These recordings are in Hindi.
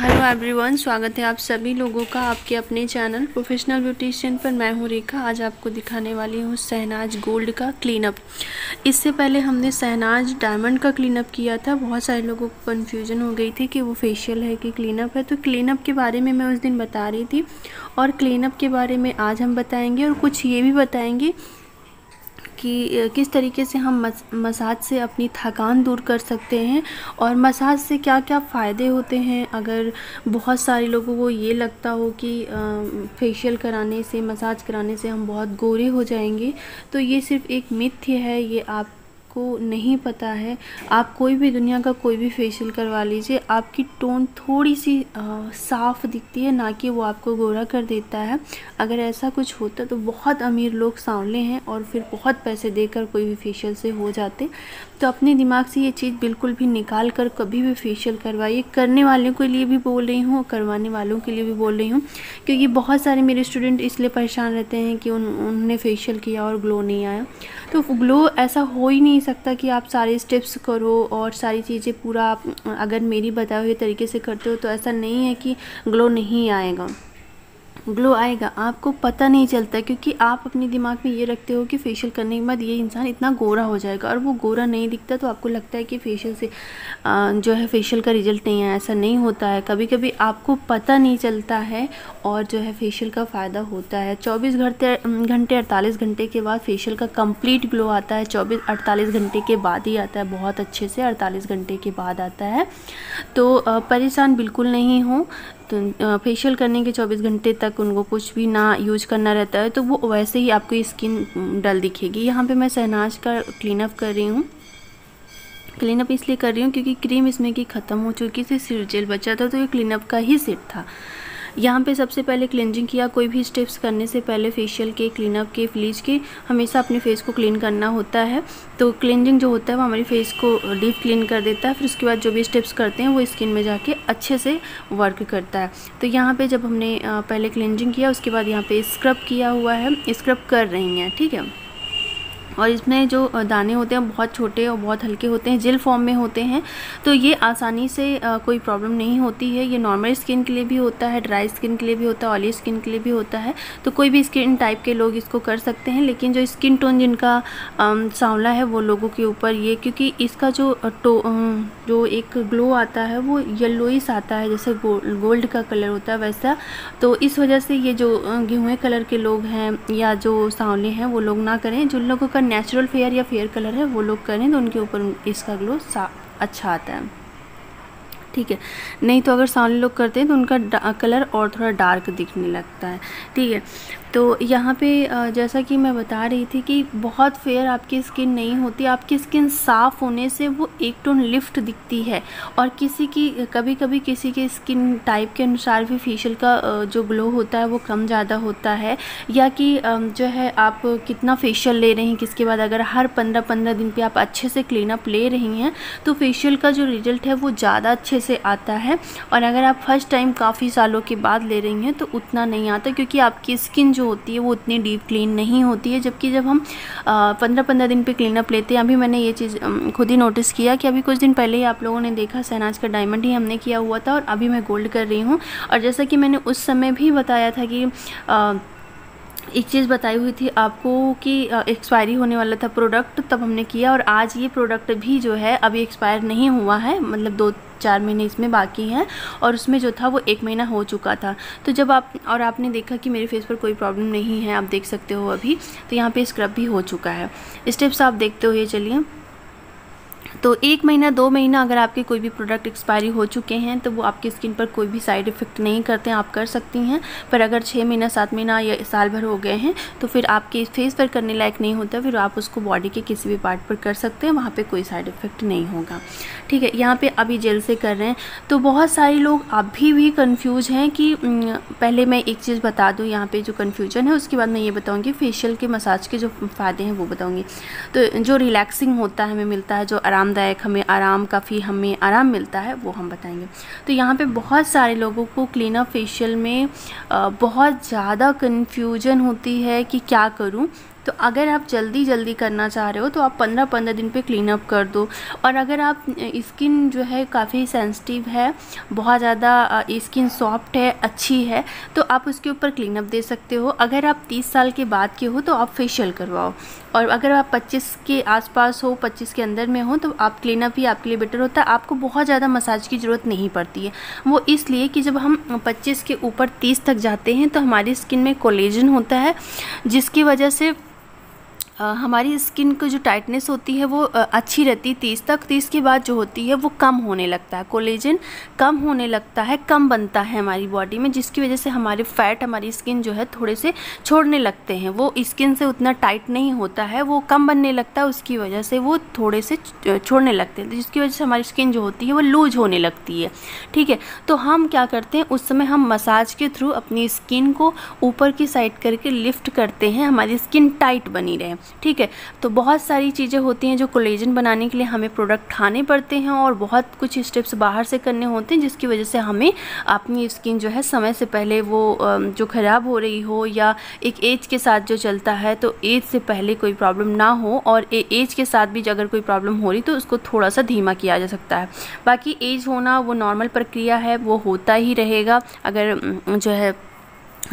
हेलो एवरीवन, स्वागत है आप सभी लोगों का आपके अपने चैनल प्रोफेशनल ब्यूटिशियन पर। मैं हूं रेखा। आज आपको दिखाने वाली हूं शहनाज गोल्ड का क्लीनअप। इससे पहले हमने शहनाज डायमंड का क्लीनअप किया था। बहुत सारे लोगों को कन्फ्यूजन हो गई थी कि वो फेशियल है कि क्लीनअप है। तो क्लीनअप के बारे में मैं उस दिन बता रही थी और क्लीनअप के बारे में आज हम बताएंगे और कुछ ये भी बताएंगे कि किस तरीके से हम मसाज से अपनी थकान दूर कर सकते हैं और मसाज से क्या क्या फ़ायदे होते हैं। अगर बहुत सारे लोगों को ये लगता हो कि फेशियल कराने से, मसाज कराने से हम बहुत गोरे हो जाएंगे, तो ये सिर्फ एक मिथ्य है। ये आपको नहीं पता है। आप कोई भी दुनिया का कोई भी फेशियल करवा लीजिए, आपकी टोन थोड़ी सी साफ़ दिखती है, ना कि वो आपको गोरा कर देता है। अगर ऐसा कुछ होता तो बहुत अमीर लोग सांवले हैं और फिर बहुत पैसे देकर कोई भी फेशियल से हो जाते। तो अपने दिमाग से ये चीज़ बिल्कुल भी निकाल कर कभी भी फेशियल करवाइए। करने वालों के लिए भी बोल रही हूँ, करवाने वालों के लिए भी बोल रही हूँ, क्योंकि बहुत सारे मेरे स्टूडेंट इसलिए परेशान रहते हैं कि उन्होंने फेशियल किया और ग्लो नहीं आया। तो ग्लो ऐसा हो ही नहीं सकता कि आप सारे स्टेप्स करो और सारी चीज़ें पूरा आप अगर मेरी बताए हुए तरीके से करते हो तो ऐसा नहीं है कि ग्लो नहीं आएगा। ग्लो आएगा, आपको पता नहीं चलता, क्योंकि आप अपने दिमाग में ये रखते हो कि फेशियल करने के बाद ये इंसान इतना गोरा हो जाएगा, और वो गोरा नहीं दिखता तो आपको लगता है कि फेशियल से जो है फेशियल का रिजल्ट नहीं है। ऐसा नहीं होता है। कभी कभी आपको पता नहीं चलता है और जो है फेशियल का फ़ायदा होता है। 24 घंटे 48 घंटे के बाद फेशियल का कंप्लीट ग्लो आता है। 24-48 घंटे के बाद ही आता है, बहुत अच्छे से 48 घंटे के बाद आता है। तो परेशान बिल्कुल नहीं हो। तो फेशियल करने के 24 घंटे तक उनको कुछ भी ना यूज करना रहता है, तो वो वैसे ही आपकी स्किन डल दिखेगी। यहाँ पे मैं शहनाज का क्लीनअप कर रही हूँ। क्लीनअप इसलिए कर रही हूँ क्योंकि क्रीम इसमें की ख़त्म हो चुकी थी, सिर्फ जेल बचा था, तो ये क्लीनअप का ही सेट था। यहाँ पे सबसे पहले क्लेंजिंग किया। कोई भी स्टेप्स करने से पहले फेशियल के, क्लीनअप के, ब्लीच के हमेशा अपने फेस को क्लीन करना होता है। तो क्लेंजिंग जो होता है वो हमारी फेस को डीप क्लीन कर देता है। फिर उसके बाद जो भी स्टेप्स करते हैं वो स्किन में जाके अच्छे से वर्क करता है। तो यहाँ पे जब हमने पहले क्लेंजिंग किया, उसके बाद यहाँ पे स्क्रब किया हुआ है, स्क्रब कर रही हैं, ठीक है। और इसमें जो दाने होते हैं बहुत छोटे और बहुत हल्के होते हैं, जेल फॉर्म में होते हैं, तो ये आसानी से कोई प्रॉब्लम नहीं होती है। ये नॉर्मल स्किन के लिए भी होता है, ड्राई स्किन के लिए भी होता है, ऑयली स्किन के लिए भी होता है। तो कोई भी स्किन टाइप के लोग इसको कर सकते हैं, लेकिन जो स्किन टोन जिनका सांवला है वो लोगों के ऊपर ये, क्योंकि इसका जो एक ग्लो आता है वो येलोइश आता है, जैसे गोल्ड का कलर होता है वैसा। तो इस वजह से ये जो गेहूँ कलर के लोग हैं या जो सांवले हैं वो लोग ना करें। जिन लोगों का नेचुरल फेयर या फेयर कलर है वो लोग करें, तो उनके ऊपर इसका ग्लो अच्छा आता है, ठीक है। नहीं तो अगर सांवले लोग करते हैं तो उनका कलर और थोड़ा डार्क दिखने लगता है, ठीक है। तो यहाँ पे जैसा कि मैं बता रही थी कि बहुत फेयर आपकी स्किन नहीं होती। आपकी स्किन साफ़ होने से वो एक टोन लिफ्ट दिखती है, और कभी कभी किसी के स्किन टाइप के अनुसार भी फेशियल का जो ग्लो होता है वो कम ज़्यादा होता है। या कि जो है आप कितना फेशियल ले रही हैं, किसके बाद अगर हर 15-15 दिन पे आप अच्छे से क्लीनअप ले रही हैं तो फेशियल का जो रिजल्ट है वो ज़्यादा अच्छे से आता है। और अगर आप फर्स्ट टाइम काफ़ी सालों के बाद ले रही हैं तो उतना नहीं आता, क्योंकि आपकी स्किन जो होती है वो उतनी डीप क्लीन नहीं होती है। जबकि जब हम 15-15 दिन पे क्लीनअप लेते हैं, अभी मैंने ये चीज़ खुद ही नोटिस किया कि अभी कुछ दिन पहले ही आप लोगों ने देखा शहनाज का डायमंड ही हमने किया हुआ था और अभी मैं गोल्ड कर रही हूँ। और जैसा कि मैंने उस समय भी बताया था कि एक चीज़ बताई हुई थी आपको कि एक्सपायरी होने वाला था प्रोडक्ट, तब हमने किया। और आज ये प्रोडक्ट भी जो है अभी एक्सपायर नहीं हुआ है, मतलब 2-4 महीने इसमें बाकी हैं, और उसमें जो था वो 1 महीना हो चुका था। तो जब आपने देखा कि मेरे फेस पर कोई प्रॉब्लम नहीं है, आप देख सकते हो अभी। तो यहाँ पे स्क्रब भी हो चुका है। स्टेप्स आप देखते हो, ये चलिए। तो 1 महीना 2 महीना अगर आपके कोई भी प्रोडक्ट एक्सपायरी हो चुके हैं तो वो आपकी स्किन पर कोई भी साइड इफ़ेक्ट नहीं करते हैं, आप कर सकती हैं। पर अगर 6 महीना 7 महीना या साल भर हो गए हैं तो फिर आपके फेस पर करने लायक नहीं होता, फिर आप उसको बॉडी के किसी भी पार्ट पर कर सकते हैं, वहाँ पे कोई साइड इफ़ेक्ट नहीं होगा, ठीक है। यहाँ पे अभी जेल से कर रहे हैं। तो बहुत सारे लोग अभी भी कंफ्यूज हैं कि पहले मैं एक चीज़ बता दूँ यहाँ पे जो कन्फ्यूजन है, उसके बाद मैं ये बताऊँगी फेशियल के मसाज के जो फ़ायदे हैं वो बताऊँगी। तो जो रिलैक्सिंग होता है, हमें मिलता है, जो आरामदायक हमें आराम मिलता है, वो हम बताएंगे। तो यहाँ पे बहुत सारे लोगों को क्लीनअप फेशियल में बहुत ज़्यादा कन्फ्यूजन होती है कि क्या करूँ। तो अगर आप जल्दी जल्दी करना चाह रहे हो तो आप 15-15 दिन पे क्लीन अप कर दो। और अगर आप स्किन जो है काफ़ी सेंसिटिव है, बहुत ज़्यादा स्किन सॉफ्ट है, अच्छी है, तो आप उसके ऊपर क्लीन अप दे सकते हो। अगर आप 30 साल के बाद के हो तो आप फेशियल करवाओ, और अगर आप 25 के आसपास हो, 25 के अंदर में हो, तो आप क्लीन अप ही आपके लिए बेटर होता है। आपको बहुत ज़्यादा मसाज की ज़रूरत नहीं पड़ती है। वो इसलिए कि जब हम 25 के ऊपर 30 तक जाते हैं तो हमारी स्किन में कोलेजन होता है, जिसकी वजह से हमारी स्किन को जो टाइटनेस होती है वो अच्छी रहती है 30 तक। 30 के बाद जो होती है वो कम होने लगता है, कोलेजन कम होने लगता है, कम बनता है हमारी बॉडी में, जिसकी वजह से हमारे फैट, हमारी स्किन जो है थोड़े से छोड़ने लगते हैं। वो स्किन से उतना टाइट नहीं होता है, वो कम बनने लगता है, उसकी वजह से वो थोड़े से छोड़ने लगते हैं, जिसकी वजह से हमारी स्किन जो होती है वो लूज होने लगती है। ठीक है, तो हम क्या करते हैं उस समय, हम मसाज के थ्रू अपनी स्किन को ऊपर की साइड करके लिफ्ट करते हैं, हमारी स्किन टाइट बनी रहे। ठीक है, तो बहुत सारी चीज़ें होती हैं जो कोलेजन बनाने के लिए हमें प्रोडक्ट खाने पड़ते हैं, और बहुत कुछ स्टेप्स बाहर से करने होते हैं, जिसकी वजह से हमें अपनी स्किन जो है समय से पहले वो जो ख़राब हो रही हो, या एक एज के साथ जो चलता है तो एज से पहले कोई प्रॉब्लम ना हो, और एज के साथ भी अगर कोई प्रॉब्लम हो रही तो उसको थोड़ा सा धीमा किया जा सकता है। बाकी एज होना वो नॉर्मल प्रक्रिया है, वो होता ही रहेगा। अगर जो है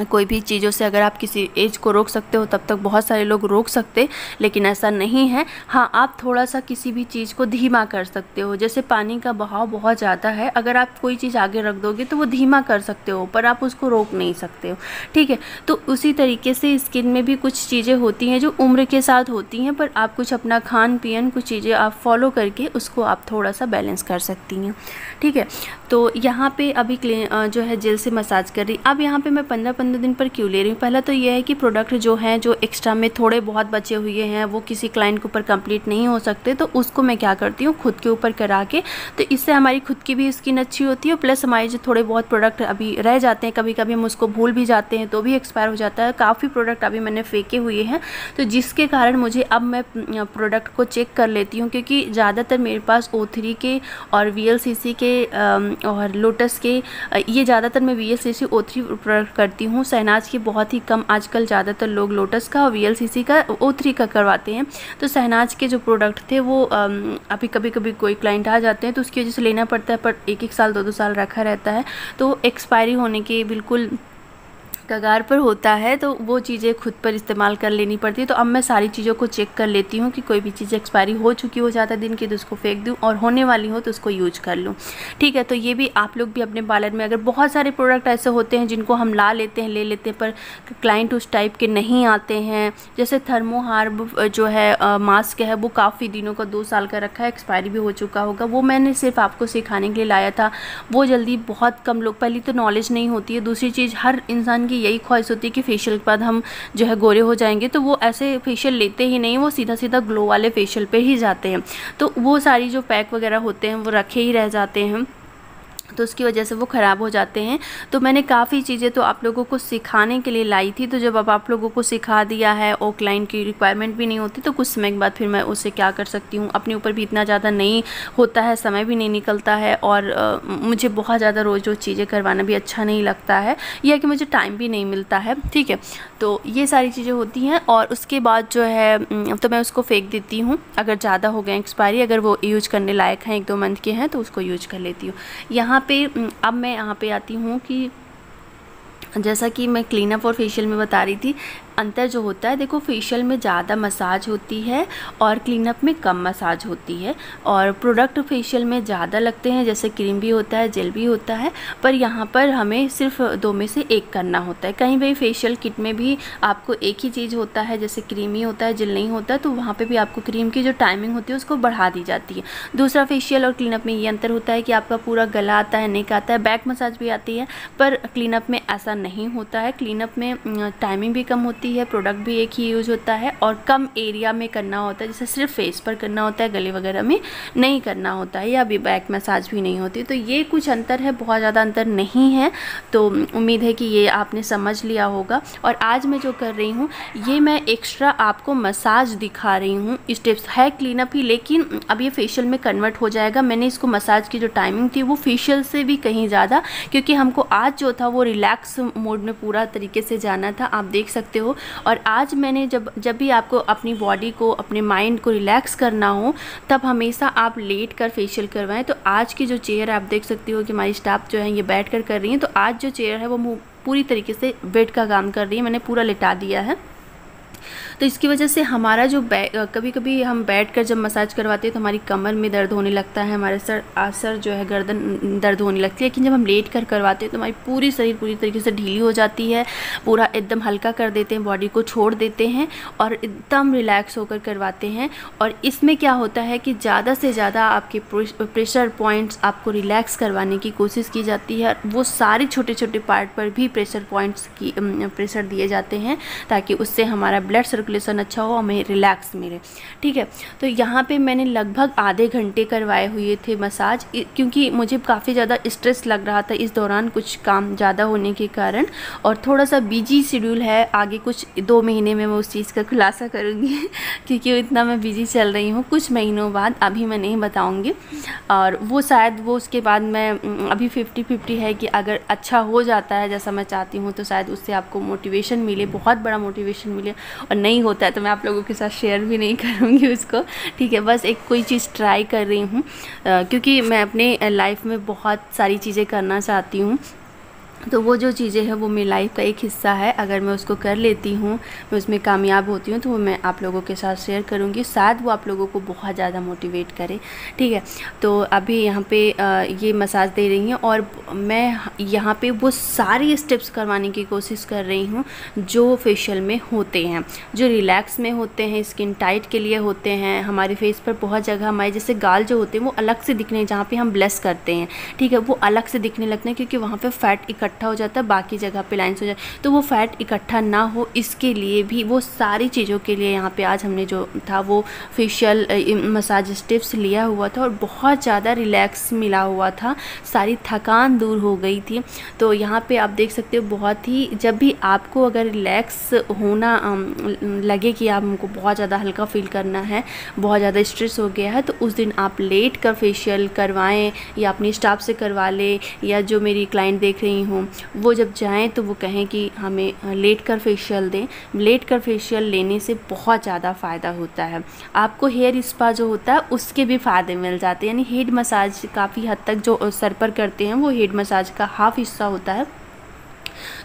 कोई भी चीज़ों से अगर आप किसी एज को रोक सकते हो तब तक बहुत सारे लोग रोक सकते, लेकिन ऐसा नहीं है। हाँ, आप थोड़ा सा किसी भी चीज़ को धीमा कर सकते हो। जैसे पानी का बहाव बहुत ज़्यादा है, अगर आप कोई चीज़ आगे रख दोगे तो वो धीमा कर सकते हो, पर आप उसको रोक नहीं सकते हो। ठीक है, तो उसी तरीके से स्किन में भी कुछ चीज़ें होती हैं जो उम्र के साथ होती हैं, पर आप कुछ अपना खान पीन, कुछ चीज़ें आप फॉलो करके उसको आप थोड़ा सा बैलेंस कर सकती हैं। ठीक है, तो यहाँ पे अभी जो है जेल से मसाज कर रही। अब यहाँ पे मैं 15 दिन पर क्यों ले रही हूँ? पहला तो ये है कि प्रोडक्ट जो हैं, जो एक्स्ट्रा में थोड़े बहुत बचे हुए हैं, वो किसी क्लाइंट के ऊपर कंप्लीट नहीं हो सकते, तो उसको मैं क्या करती हूँ खुद के ऊपर करा के, तो इससे हमारी खुद की भी स्किन अच्छी होती है, प्लस हमारे जो थोड़े बहुत प्रोडक्ट अभी रह जाते हैं, कभी कभी हम उसको भूल भी जाते हैं तो भी एक्सपायर हो जाता है। काफ़ी प्रोडक्ट अभी मैंने फेंके हुए हैं, तो जिसके कारण मुझे अब मैं प्रोडक्ट को चेक कर लेती हूँ, क्योंकि ज़्यादातर मेरे पास O3 के और VLCC के और लोटस के, ये ज़्यादातर मैं VLCC O3 प्रोडक्ट करती हूँ। शहनाज के बहुत ही कम, आजकल ज़्यादातर लोग लोटस का और VLCC का O3 का करवाते हैं। तो शहनाज के जो प्रोडक्ट थे वो अभी कभी कभी कोई क्लाइंट आ जाते हैं तो उसकी वजह से लेना पड़ता है, पर 1-1 साल 2-2 साल रखा रहता है, तो एक्सपायरी होने के बिल्कुल कगार पर होता है, तो वो चीज़ें खुद पर इस्तेमाल कर लेनी पड़ती है। तो अब मैं सारी चीज़ों को चेक कर लेती हूँ कि कोई भी चीज़ एक्सपायरी हो चुकी हो ज़्यादा दिन की तो उसको फेंक दूँ, और होने वाली हो तो उसको यूज कर लूँ। ठीक है, तो ये भी आप लोग भी अपने पार्लर में, अगर बहुत सारे प्रोडक्ट ऐसे होते हैं जिनको हम ला लेते हैं, ले लेते हैं, पर क्लाइंट उस टाइप के नहीं आते हैं, जैसे थर्मोहार्ब जो है मास्क है, वो काफ़ी दिनों का 2 साल का रखा है, एक्सपायरी भी हो चुका होगा, वो मैंने सिर्फ आपको सिखाने के लिए लाया था। वो जल्दी बहुत कम लोग, पहली तो नॉलेज नहीं होती है, दूसरी चीज़ हर इंसान की यही ख्वाहिश होती है कि फेशियल के बाद हम जो है गोरे हो जाएंगे, तो वो ऐसे फेशियल लेते ही नहीं, वो सीधा सीधा ग्लो वाले फेशियल पे ही जाते हैं। तो वो सारी जो पैक वगैरह होते हैं वो रखे ही रह जाते हैं, तो उसकी वजह से वो ख़राब हो जाते हैं। तो मैंने काफ़ी चीज़ें तो आप लोगों को सिखाने के लिए लाई थी, तो जब अब आप लोगों को सिखा दिया है और क्लाइंट की रिक्वायरमेंट भी नहीं होती, तो कुछ समय के बाद फिर मैं उससे क्या कर सकती हूँ, अपने ऊपर भी इतना ज़्यादा नहीं होता है, समय भी नहीं निकलता है, और मुझे बहुत ज़्यादा रोज़ चीज़ें करवाना भी अच्छा नहीं लगता है, या कि मुझे टाइम भी नहीं मिलता है। ठीक है, तो ये सारी चीज़ें होती हैं, और उसके बाद जो है तो मैं उसको फेंक देती हूँ। अगर ज़्यादा हो गए एक्सपायरी, अगर वो यूज करने लायक हैं, 1-2 मंथ के हैं, तो उसको यूज कर लेती हूँ। यहाँ पे अब मैं यहाँ पे आती हूँ कि जैसा कि मैं क्लीनअप और फेशियल में बता रही थी, अंतर जो होता है, देखो फेशियल में ज़्यादा मसाज होती है और क्लीनअप में कम मसाज होती है, और प्रोडक्ट फेशियल में ज़्यादा लगते हैं, जैसे क्रीम भी होता है, जेल भी होता है, पर यहाँ पर हमें सिर्फ 2 में से 1 करना होता है। कहीं भी फेशियल किट में भी आपको एक ही चीज़ होता है, जैसे क्रीम ही होता है, जेल नहीं होता है, तो वहाँ पर भी आपको क्रीम की जो टाइमिंग होती है उसको बढ़ा दी जाती है। दूसरा, फेशियल और क्लीनअप में ये अंतर होता है कि आपका पूरा गला आता है, नेक आता है, बैक मसाज भी आती है, पर क्लीनअप में ऐसा नहीं होता है। क्लीनअप में टाइमिंग भी कम होती है, प्रोडक्ट भी एक ही यूज होता है, और कम एरिया में करना होता है, जैसे सिर्फ फेस पर करना होता है, गले वगैरह में नहीं करना होता है, या भी बैक मसाज भी नहीं होती। तो ये कुछ अंतर है, बहुत ज़्यादा अंतर नहीं है। तो उम्मीद है कि ये आपने समझ लिया होगा। और आज मैं जो कर रही हूँ, ये मैं एक्स्ट्रा आपको मसाज दिखा रही हूँ, स्टेप्स है क्लीनअप ही, लेकिन अब ये फेशियल में कन्वर्ट हो जाएगा। मैंने इसको मसाज की जो टाइमिंग थी वो फेशियल से भी कहीं ज़्यादा, क्योंकि हमको आज जो था वो रिलैक्स मोड में पूरा तरीके से जाना था। आप देख सकते हो और आज मैंने जब भी आपको अपनी बॉडी को, अपने माइंड को रिलैक्स करना हो, तब हमेशा आप लेट कर फेशियल करवाएं। तो आज की जो चेयर आप देख सकती हो कि हमारी स्टाफ जो है ये बैठ कर रही है। तो आज जो चेयर है वो पूरी तरीके से बेड का काम कर रही है, मैंने पूरा लिटा दिया है। तो इसकी वजह से हमारा जो कभी कभी हम बैठकर जब मसाज करवाते हैं तो हमारी कमर में दर्द होने लगता है, हमारे सर जो है गर्दन दर्द होने लगती है। लेकिन जब हम लेट कर करवाते हैं तो हमारी पूरी शरीर पूरी तरीके से ढीली हो जाती है, पूरा एकदम हल्का कर देते हैं, बॉडी को छोड़ देते हैं और एकदम रिलैक्स होकर करवाते हैं। और इसमें क्या होता है कि ज़्यादा से ज़्यादा आपके प्रेशर पॉइंट्स आपको रिलैक्स करवाने की कोशिश की जाती है। वो सारे छोटे छोटे पार्ट पर भी प्रेशर पॉइंट्स की प्रेशर दिए जाते हैं ताकि उससे हमारा ब्लड सर्कुलेशन अच्छा हो, हमें रिलैक्स मिले। ठीक है, तो यहाँ पे मैंने लगभग आधे घंटे करवाए हुए थे मसाज, क्योंकि मुझे काफ़ी ज़्यादा स्ट्रेस लग रहा था इस दौरान, कुछ काम ज़्यादा होने के कारण, और थोड़ा सा बिजी शेड्यूल है। आगे कुछ 2 महीने में मैं उस चीज़ का खुलासा करूँगी क्योंकि इतना मैं बिजी चल रही हूँ। कुछ महीनों बाद, अभी मैं नहीं बताऊँगी, और वो शायद वो उसके बाद मैं अभी 50-50 है कि अगर अच्छा हो जाता है जैसा मैं चाहती हूँ तो शायद उससे आपको मोटिवेशन मिले, बहुत बड़ा मोटिवेशन मिले, और नहीं होता है तो मैं आप लोगों के साथ शेयर भी नहीं करूँगी उसको। ठीक है, बस एक कोई चीज़ ट्राई कर रही हूँ क्योंकि मैं अपने लाइफ में बहुत सारी चीज़ें करना चाहती हूँ। तो वो जो चीज़ें हैं वो मेरी लाइफ का एक हिस्सा है, अगर मैं उसको कर लेती हूँ, मैं उसमें कामयाब होती हूँ, तो वो मैं आप लोगों के साथ शेयर करूँगी, शायद वो आप लोगों को बहुत ज़्यादा मोटिवेट करे। ठीक है, तो अभी यहाँ पे ये मसाज दे रही हैं और मैं यहाँ पे वो सारी स्टेप्स करवाने की कोशिश कर रही हूँ जो फेशियल में होते हैं, जो रिलैक्स में होते हैं, स्किन टाइट के लिए होते हैं। हमारे फेस पर बहुत जगह हमारे जैसे गाल जो होते हैं वो अलग से दिखने, जहाँ पे हम ब्लश करते हैं, ठीक है, वो अलग से दिखने लगते हैं क्योंकि वहाँ पे फैट इकट्ठा हो जाता है, बाकी जगह पे लाइंस हो जाए, तो वो फैट इकट्ठा ना हो इसके लिए भी, वो सारी चीज़ों के लिए यहाँ पे आज हमने जो था वो फेशियल मसाज स्टेप्स लिया हुआ था और बहुत ज़्यादा रिलैक्स मिला हुआ था, सारी थकान दूर हो गई थी। तो यहाँ पे आप देख सकते हो बहुत ही, जब भी आपको अगर रिलैक्स होना लगे कि आपको बहुत ज़्यादा हल्का फील करना है, बहुत ज़्यादा स्ट्रेस हो गया है, तो उस दिन आप लेट कर फेशियल करवाएं या अपनी स्टाफ से करवा लें, या जो मेरी क्लाइंट देख रही हूँ वो जब जाएं तो वो कहें कि हमें लेट कर फेशियल दें। लेट कर फेशियल लेने से बहुत ज़्यादा फ़ायदा होता है, आपको हेयर स्पा जो होता है उसके भी फ़ायदे मिल जाते हैं, यानी हेड मसाज काफ़ी हद तक जो सर पर करते हैं वो हेड मसाज का हाफ हिस्सा होता है,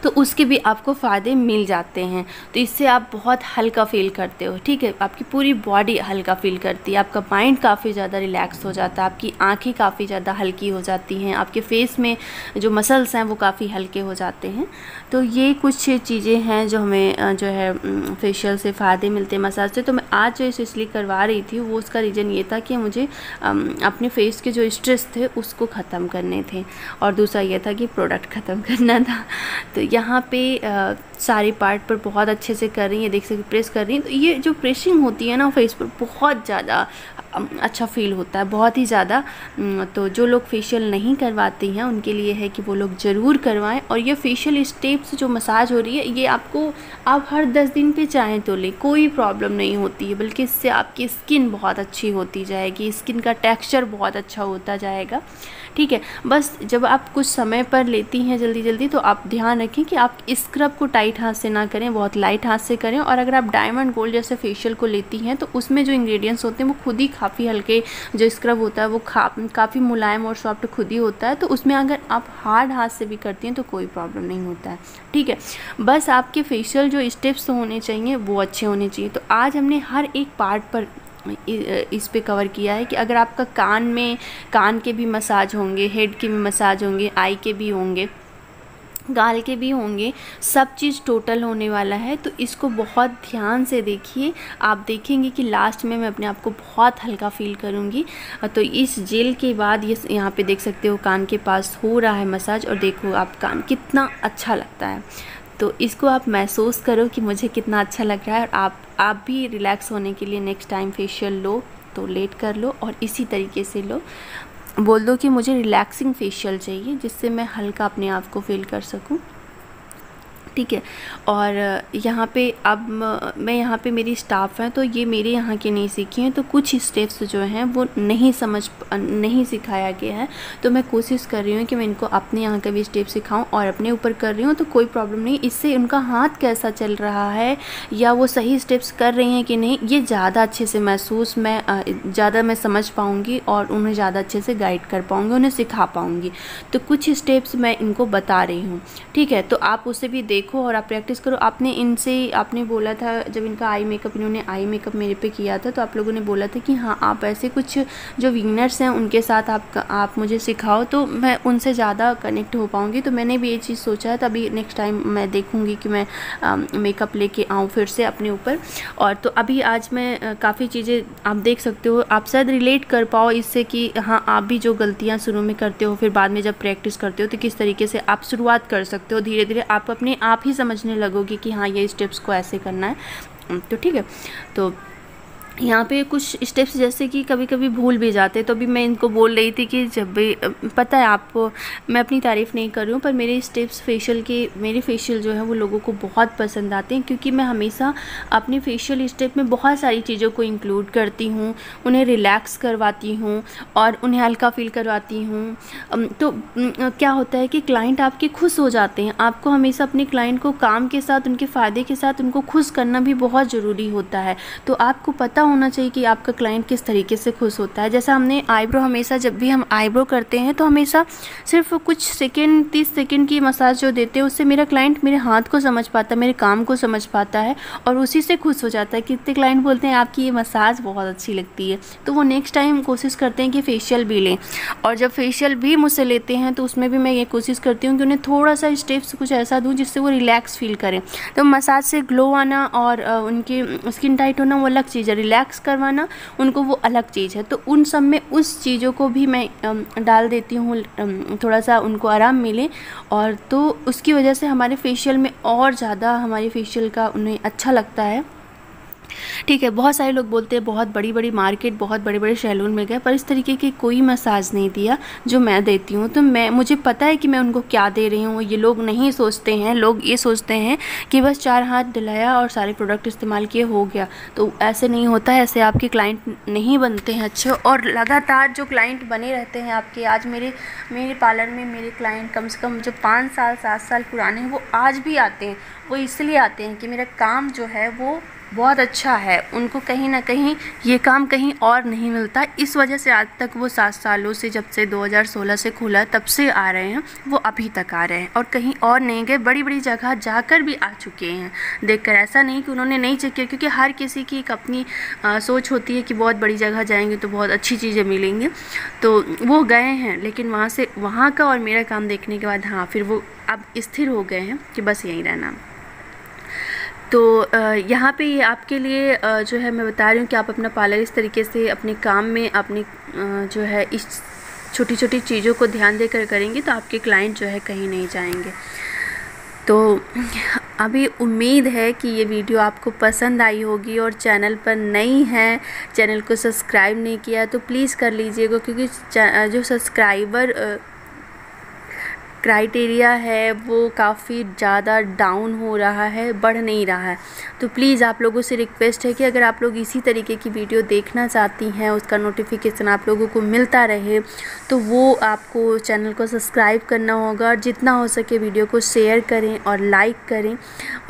तो उसके भी आपको फ़ायदे मिल जाते हैं। तो इससे आप बहुत हल्का फील करते हो, ठीक है, आपकी पूरी बॉडी हल्का फील करती है, आपका माइंड काफ़ी ज़्यादा रिलैक्स हो जाता है, आपकी आंखें काफ़ी ज़्यादा हल्की हो जाती हैं, आपके फेस में जो मसल्स हैं वो काफ़ी हल्के हो जाते हैं। तो ये कुछ चीज़ें हैं जो हमें जो है फेशियल से फ़ायदे मिलते हैं, मसाज से। तो मैं आज जो इसलिए करवा रही थी वो उसका रीज़न ये था कि मुझे अपने फेस के जो स्ट्रेस थे उसको ख़त्म करने थे, और दूसरा ये था कि प्रोडक्ट ख़त्म करना था। तो यहाँ पे सारे पार्ट पर बहुत अच्छे से कर रही हैं, देख सकते प्रेस कर रही हैं। तो ये जो प्रेसिंग होती है ना फेस पर, बहुत ज़्यादा अच्छा फील होता है, बहुत ही ज़्यादा। तो जो लोग फेशियल नहीं करवाती हैं उनके लिए है कि वो लोग ज़रूर करवाएं। और ये फेशियल स्टेप्स जो मसाज हो रही है ये आपको, आप हर 10 दिन पे चाहें तो लें, कोई प्रॉब्लम नहीं होती है, बल्कि इससे आपकी स्किन बहुत अच्छी होती जाएगी, स्किन का टेक्स्चर बहुत अच्छा होता जाएगा। ठीक है, बस जब आप कुछ समय पर लेती हैं जल्दी जल्दी तो आप ध्यान रखें कि आप स्क्रब को टाइट हाथ से ना करें, बहुत लाइट हाथ से करें। और अगर आप डायमंड गोल्ड जैसे फेशियल को लेती हैं तो उसमें जो इंग्रेडिएंट्स होते हैं वो खुद ही काफ़ी हल्के, जो स्क्रब होता है वो काफ़ी मुलायम और सॉफ्ट खुद ही होता है, तो उसमें अगर आप हार्ड हाथ से भी करती हैं तो कोई प्रॉब्लम नहीं होता है। ठीक है, बस आपके फेशियल जो स्टेप्स होने चाहिए वो अच्छे होने चाहिए। तो आज हमने हर एक पार्ट पर इस पे कवर किया है कि अगर आपका कान के भी मसाज होंगे, हेड के भी मसाज होंगे, आई के भी होंगे, गाल के भी होंगे, सब चीज़ टोटल होने वाला है। तो इसको बहुत ध्यान से देखिए, आप देखेंगे कि लास्ट में मैं अपने आप को बहुत हल्का फील करूँगी। तो इस जेल के बाद ये यहाँ पे देख सकते हो कान के पास हो रहा है मसाज, और देखो आप कान कितना अच्छा लगता है। तो इसको आप महसूस करो कि मुझे कितना अच्छा लग रहा है, और आप भी रिलैक्स होने के लिए नेक्स्ट टाइम फेशियल लो तो लेट कर लो और इसी तरीके से लो, बोल दो कि मुझे रिलैक्सिंग फेशियल चाहिए जिससे मैं हल्का अपने आप को फील कर सकूं। ठीक है। और यहाँ पे अब मैं यहाँ पे मेरी स्टाफ हैं तो ये मेरे यहाँ के नहीं सीखी हैं, तो कुछ स्टेप्स जो हैं वो नहीं सिखाया गया है, तो मैं कोशिश कर रही हूँ कि मैं इनको अपने यहाँ का भी स्टेप सिखाऊं और अपने ऊपर कर रही हूँ तो कोई प्रॉब्लम नहीं। इससे उनका हाथ कैसा चल रहा है या वो सही स्टेप्स कर रही हैं कि नहीं, ये ज़्यादा अच्छे से ज़्यादा मैं समझ पाऊँगी और उन्हें ज़्यादा अच्छे से गाइड कर पाऊँगी, उन्हें सिखा पाऊँगी। तो कुछ स्टेप्स मैं इनको बता रही हूँ, ठीक है। तो आप उसे भी देखो और आप प्रैक्टिस करो। आपने बोला था जब इनका इन्होंने आई मेकअप मेरे पे किया था, तो आप लोगों ने बोला था कि हाँ आप ऐसे कुछ जो विनर्स हैं उनके साथ आप मुझे सिखाओ तो मैं उनसे ज़्यादा कनेक्ट हो पाऊँगी। तो मैंने भी ये चीज़ सोचा है, तभी नेक्स्ट टाइम मैं देखूँगी कि मैं मेकअप लेके आऊँ फिर से अपने ऊपर। और तो अभी आज मैं काफ़ी चीज़ें आप देख सकते हो, आप शायद रिलेट कर पाओ इससे कि हाँ आप भी जो गलतियाँ शुरू में करते हो फिर बाद में जब प्रैक्टिस करते हो तो किस तरीके से आप शुरुआत कर सकते हो। धीरे धीरे आप अपने आप ही समझने लगोगे कि हाँ ये स्टेप्स को ऐसे करना है। तो ठीक है, तो यहाँ पे कुछ स्टेप्स जैसे कि कभी कभी भूल भी जाते, तो अभी मैं इनको बोल रही थी कि जब भी पता है आपको, मैं अपनी तारीफ़ नहीं कर रही हूँ पर मेरे स्टेप्स मेरे फेशियल जो है वो लोगों को बहुत पसंद आते हैं, क्योंकि मैं हमेशा अपने फेशियल स्टेप में बहुत सारी चीज़ों को इंक्लूड करती हूँ, उन्हें रिलैक्स करवाती हूँ और उन्हें हल्का फील करवाती हूँ। तो क्या होता है कि क्लाइंट आपके खुश हो जाते हैं। आपको हमेशा अपने क्लाइंट को काम के साथ, उनके फ़ायदे के साथ उनको खुश करना भी बहुत ज़रूरी होता है। तो आपको पता होना चाहिए कि आपका क्लाइंट किस तरीके से खुश होता है। जैसा हमने आईब्रो, हमेशा जब भी हम आईब्रो करते हैं तो हमेशा सिर्फ कुछ सेकंड 30 सेकंड की मसाज जो देते हैं उससे मेरा क्लाइंट मेरे हाथ को समझ पाता है, मेरे काम को समझ पाता है और उसी से खुश हो जाता है। कितने क्लाइंट बोलते हैं आपकी ये मसाज बहुत अच्छी लगती है, तो वो नेक्स्ट टाइम कोशिश करते हैं कि फेशियल भी लें। और जब फेशियल भी मुझसे लेते हैं तो उसमें भी मैं ये कोशिश करती हूँ कि उन्हें थोड़ा सा स्टेप्स कुछ ऐसा दूँ जिससे वो रिलैक्स फील करें। तो मसाज से ग्लो आना और उनकी स्किन टाइट होना वो अलग चीज़ है, रिलैक्स करवाना उनको वो अलग चीज़ है। तो उन सब में उस चीज़ों को भी मैं डाल देती हूँ, थोड़ा सा उनको आराम मिले, और तो उसकी वजह से हमारे फेशियल में और ज़्यादा हमारे फेशियल का उन्हें अच्छा लगता है। ठीक है, बहुत सारे लोग बोलते हैं बहुत बड़ी बड़ी मार्केट, बहुत बड़े बड़े सैलून में गए पर इस तरीके की कोई मसाज नहीं दिया जो मैं देती हूँ। तो मुझे पता है कि मैं उनको क्या दे रही हूँ। ये लोग नहीं सोचते हैं, लोग ये सोचते हैं कि बस 4 हाथ दिलाया और सारे प्रोडक्ट इस्तेमाल किए हो गया, तो ऐसे नहीं होता है। ऐसे आपके क्लाइंट नहीं बनते हैं अच्छे, और लगातार जो क्लाइंट बने रहते हैं आपके। आज मेरे पार्लर में मेरे क्लाइंट कम से कम जो 5 साल 7 साल पुराने हैं वो आज भी आते हैं। वो इसलिए आते हैं कि मेरा काम जो है वो बहुत अच्छा है, उनको कहीं ना कहीं ये काम कहीं और नहीं मिलता। इस वजह से आज तक वो 7 सालों से, जब से 2016 से खुला तब से आ रहे हैं, वो अभी तक आ रहे हैं और कहीं और नहीं गए। बड़ी बड़ी जगह जाकर भी आ चुके हैं देखकर। ऐसा नहीं कि उन्होंने नहीं चेक किया, क्योंकि हर किसी की एक अपनी सोच होती है कि बहुत बड़ी जगह जाएंगे तो बहुत अच्छी चीज़ें मिलेंगी। तो वो गए हैं, लेकिन वहाँ का और मेरा काम देखने के बाद हाँ फिर वो अब स्थिर हो गए हैं कि बस यहीं रहना। तो यहाँ पे ये आपके लिए जो है मैं बता रही हूँ कि आप अपना पार्लर इस तरीके से अपने काम में अपनी जो है इस छोटी छोटी चीज़ों को ध्यान देकर करेंगे तो आपके क्लाइंट जो है कहीं नहीं जाएंगे। तो अभी उम्मीद है कि ये वीडियो आपको पसंद आई होगी, और चैनल पर नई है, चैनल को सब्सक्राइब नहीं किया तो प्लीज़ कर लीजिएगा, क्योंकि जो सब्सक्राइबर क्राइटेरिया है वो काफ़ी ज़्यादा डाउन हो रहा है, बढ़ नहीं रहा है। तो प्लीज़ आप लोगों से रिक्वेस्ट है कि अगर आप लोग इसी तरीके की वीडियो देखना चाहती हैं, उसका नोटिफिकेशन आप लोगों को मिलता रहे, तो वो आपको चैनल को सब्सक्राइब करना होगा, और जितना हो सके वीडियो को शेयर करें और लाइक करें।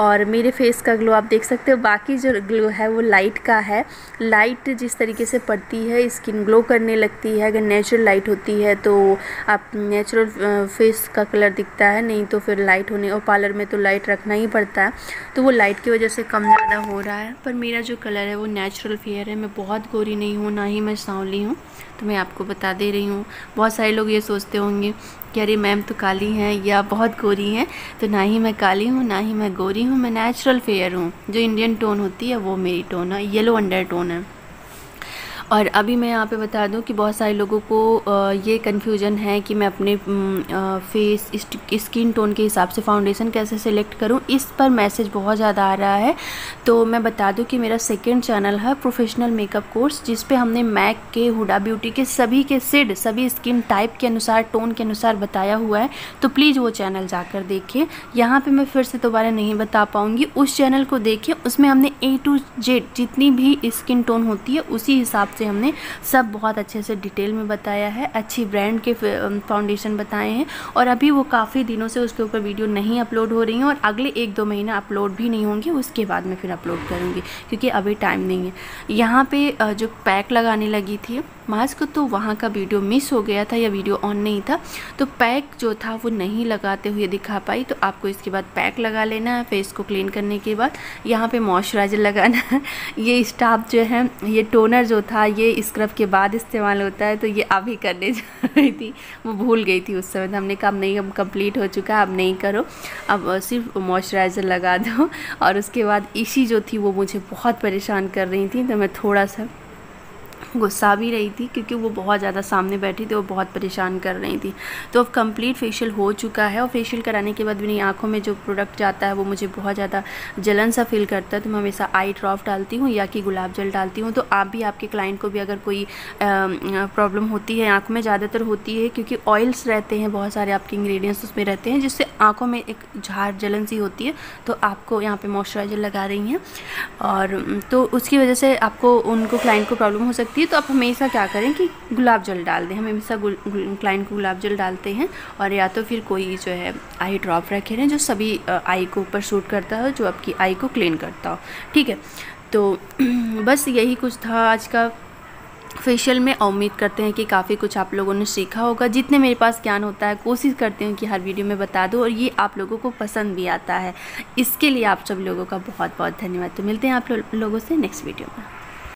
और मेरे फेस का ग्लो आप देख सकते हो, बाकी जो ग्लो है वो लाइट का है। लाइट जिस तरीके से पड़ती है स्किन ग्लो करने लगती है। अगर नेचुरल लाइट होती है तो आप नेचुरल फेस का कलर दिखता है, नहीं तो फिर लाइट होने, और पार्लर में तो लाइट रखना ही पड़ता है, तो वो लाइट की वजह से कम ज़्यादा हो रहा है। पर मेरा जो कलर है वो नेचुरल फेयर है, मैं बहुत गोरी नहीं हूँ, ना ही मैं सांवली हूँ, तो मैं आपको बता दे रही हूँ। बहुत सारे लोग ये सोचते होंगे कि अरे मैम तो काली हैं या बहुत गोरी हैं, तो ना ही मैं काली हूँ ना ही मैं गोरी हूँ, मैं नेचुरल फेयर हूँ। जो इंडियन टोन होती है वो मेरी टोन है, येलो अंडर टोन है। और अभी मैं यहाँ पे बता दूँ कि बहुत सारे लोगों को ये कन्फ्यूजन है कि मैं अपने फेस स्किन टोन के हिसाब से फाउंडेशन कैसे सिलेक्ट करूँ। इस पर मैसेज बहुत ज़्यादा आ रहा है, तो मैं बता दूँ कि मेरा सेकंड चैनल है प्रोफेशनल मेकअप कोर्स, जिस पे हमने मैक के, हुडा ब्यूटी के सभी स्किन टाइप के अनुसार, टोन के अनुसार बताया हुआ है। तो प्लीज़ वो चैनल जाकर देखिए। यहाँ पे मैं फिर से दोबारा नहीं बता पाऊँगी, उस चैनल को देखिए। उसमें हमने A to Z जितनी भी स्किन टोन होती है उसी हिसाब से हमने सब बहुत अच्छे से डिटेल में बताया है। अच्छी ब्रांड के फाउंडेशन बताए हैं, और अभी वो काफ़ी दिनों से उसके ऊपर वीडियो नहीं अपलोड हो रही हैं, और अगले 1-2 महीना अपलोड भी नहीं होंगे। उसके बाद मैं फिर अपलोड करूँगी, क्योंकि अभी टाइम नहीं है। यहाँ पे जो पैक लगाने लगी थी मास्क, तो वहाँ का वीडियो मिस हो गया था या वीडियो ऑन नहीं था, तो पैक जो था वो नहीं लगाते हुए दिखा पाई। तो आपको इसके बाद पैक लगा लेना है फेस को क्लीन करने के बाद। यहाँ पे मॉइस्चराइज़र लगाना है। ये स्टाफ जो है, ये टोनर जो था ये स्क्रब के बाद इस्तेमाल होता है, तो ये अभी करने जा रही थी, वो भूल गई थी उस समय। तो हमने कहा नहीं, अब कंप्लीट हो चुका है, अब नहीं करो, अब सिर्फ मॉइस्चराइज़र लगा दो। और उसके बाद इसी जो थी वो मुझे बहुत परेशान कर रही थी, तो मैं थोड़ा सा गुस्सा भी रही थी, क्योंकि वो बहुत ज़्यादा सामने बैठी थी, वो बहुत परेशान कर रही थी। तो अब कंप्लीट फेशियल हो चुका है, और फेशियल कराने के बाद मेरी आँखों में जो प्रोडक्ट जाता है वो मुझे बहुत ज़्यादा जलन सा फील करता है। तो मैं हमेशा आई ड्रॉप डालती हूँ या कि गुलाब जल डालती हूँ। तो आप भी, आपके क्लाइंट को भी अगर कोई प्रॉब्लम होती है आँखों में, ज़्यादातर होती है क्योंकि ऑयल्स रहते हैं, बहुत सारे आपके इंग्रेडिएंट्स उसमें रहते हैं, जिससे आँखों में एक झाड़ जलन सी होती है। तो आपको यहाँ पर मॉइस्चराइज़र लगा रही हैं, और तो उसकी वजह से आपको, उनको, क्लाइंट को प्रॉब्लम हो सकती है। तो आप हमेशा क्या करें कि गुलाब जल डाल दें। हम हमेशा क्लाइंट को गुलाब जल डालते हैं, और या तो फिर कोई जो है आई ड्रॉप रखे हैं जो सभी आई को ऊपर सूट करता हो, जो आपकी आई को क्लीन करता हो। ठीक है, तो बस यही कुछ था आज का फेशियल में। उम्मीद करते हैं कि काफ़ी कुछ आप लोगों ने सीखा होगा। जितने मेरे पास ज्ञान होता है कोशिश करती हूँ कि हर वीडियो में बता दूँ, और ये आप लोगों को पसंद भी आता है। इसके लिए आप सब लोगों का बहुत बहुत धन्यवाद। तो मिलते हैं आप लोगों से नेक्स्ट वीडियो में।